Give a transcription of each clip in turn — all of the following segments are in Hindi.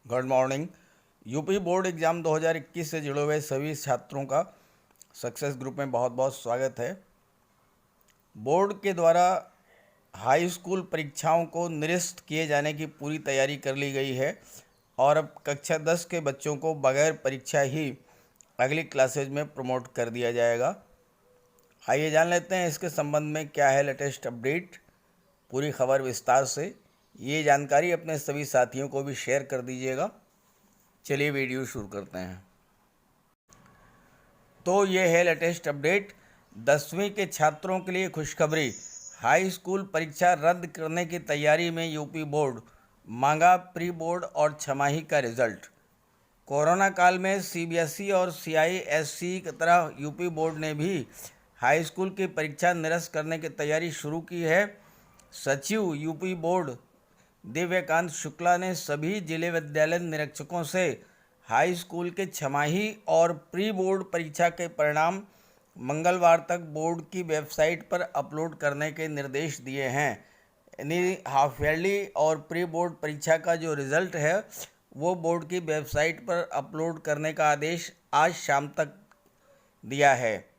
Good morning. UP board exam 2021 से जुड़े हुए सभी छात्रों का सक्सेस ग्रुप में बहुत बहुत स्वागत है। बोर्ड के द्वारा हाई स्कूल परीक्षाओं को निरस्त किए जाने की पूरी तैयारी कर ली गई है और अब कक्षा 10 के बच्चों को बगैर परीक्षा ही अगली क्लासेज में प्रमोट कर दिया जाएगा। आइए जान लेते हैं इसके संबंध में क्या है लेटेस्ट अपडेट, पूरी खबर विस्तार से। ये जानकारी अपने सभी साथियों को भी शेयर कर दीजिएगा। चलिए वीडियो शुरू करते हैं। तो ये है लेटेस्ट अपडेट। 10वीं के छात्रों के लिए खुशखबरी, हाई स्कूल परीक्षा रद्द करने की तैयारी में यूपी बोर्ड, मांगा प्री बोर्ड और छमाही का रिजल्ट। कोरोना काल में सीबीएसई और सीआईएससी की तरह यूपी बोर्ड ने भी हाई स्कूल की परीक्षा निरस्त करने की तैयारी शुरू की है। सचिव यूपी बोर्ड दिव्यकांत शुक्ला ने सभी जिले विद्यालय निरीक्षकों से हाई स्कूल के छमाही और प्री बोर्ड परीक्षा के परिणाम मंगलवार तक बोर्ड की वेबसाइट पर अपलोड करने के निर्देश दिए हैं। यानी हाफ ईयरली और प्री बोर्ड परीक्षा का जो रिज़ल्ट है वो बोर्ड की वेबसाइट पर अपलोड करने का आदेश आज शाम तक दिया है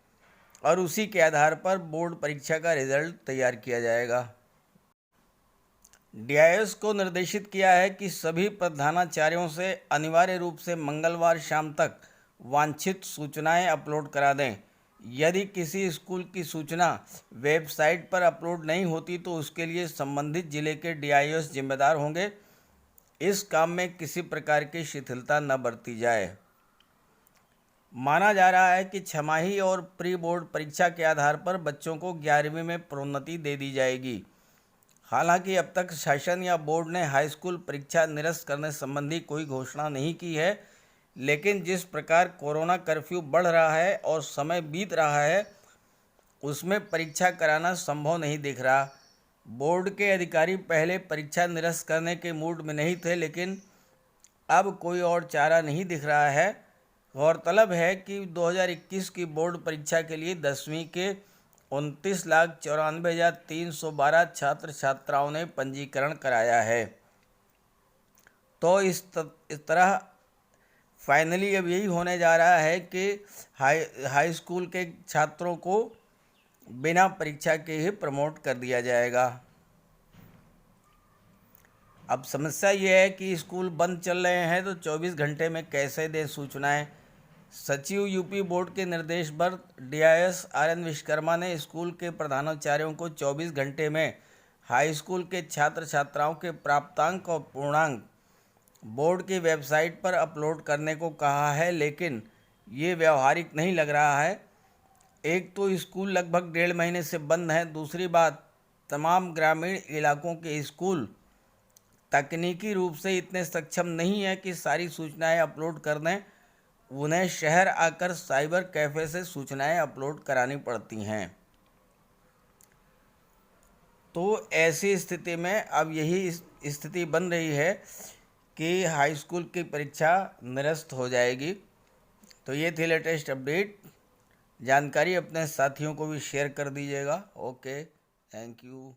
और उसी के आधार पर बोर्ड परीक्षा का रिज़ल्ट तैयार किया जाएगा। डीआईएस को निर्देशित किया है कि सभी प्रधानाचार्यों से अनिवार्य रूप से मंगलवार शाम तक वांछित सूचनाएं अपलोड करा दें। यदि किसी स्कूल की सूचना वेबसाइट पर अपलोड नहीं होती तो उसके लिए संबंधित जिले के डीआईएस जिम्मेदार होंगे। इस काम में किसी प्रकार की शिथिलता न बरती जाए। माना जा रहा है कि छमाही और प्री बोर्ड परीक्षा के आधार पर बच्चों को 11वीं में प्रोन्नति दे दी जाएगी। हालांकि अब तक शासन या बोर्ड ने हाई स्कूल परीक्षा निरस्त करने संबंधी कोई घोषणा नहीं की है, लेकिन जिस प्रकार कोरोना कर्फ्यू बढ़ रहा है और समय बीत रहा है उसमें परीक्षा कराना संभव नहीं दिख रहा। बोर्ड के अधिकारी पहले परीक्षा निरस्त करने के मूड में नहीं थे, लेकिन अब कोई और चारा नहीं दिख रहा है। गौरतलब है कि 2021 की बोर्ड परीक्षा के लिए 10वीं के 29,94,312 छात्र छात्राओं ने पंजीकरण कराया है। तो इस तरह फाइनली अब यही होने जा रहा है कि हाई स्कूल के छात्रों को बिना परीक्षा के ही प्रमोट कर दिया जाएगा। अब समस्या ये है कि स्कूल बंद चल रहे हैं तो 24 घंटे में कैसे दें सूचनाएं। सचिव यूपी बोर्ड के निर्देश पर डीआईएस आर.एन. विश्वकर्मा ने स्कूल के प्रधानाचार्यों को 24 घंटे में हाई स्कूल के छात्र छात्राओं के प्राप्तांक और पूर्णांक बोर्ड की वेबसाइट पर अपलोड करने को कहा है, लेकिन ये व्यवहारिक नहीं लग रहा है। एक तो स्कूल लगभग 1.5 महीने से बंद है, दूसरी बात तमाम ग्रामीण इलाकों के स्कूल तकनीकी रूप से इतने सक्षम नहीं है कि सारी सूचनाएं अपलोड कर दें। उन्हें शहर आकर साइबर कैफ़े से सूचनाएं अपलोड करानी पड़ती हैं। तो ऐसी स्थिति में अब यही स्थिति बन रही है कि हाई स्कूल की परीक्षा निरस्त हो जाएगी। तो ये थी लेटेस्ट अपडेट। जानकारी अपने साथियों को भी शेयर कर दीजिएगा। Okay, thank you.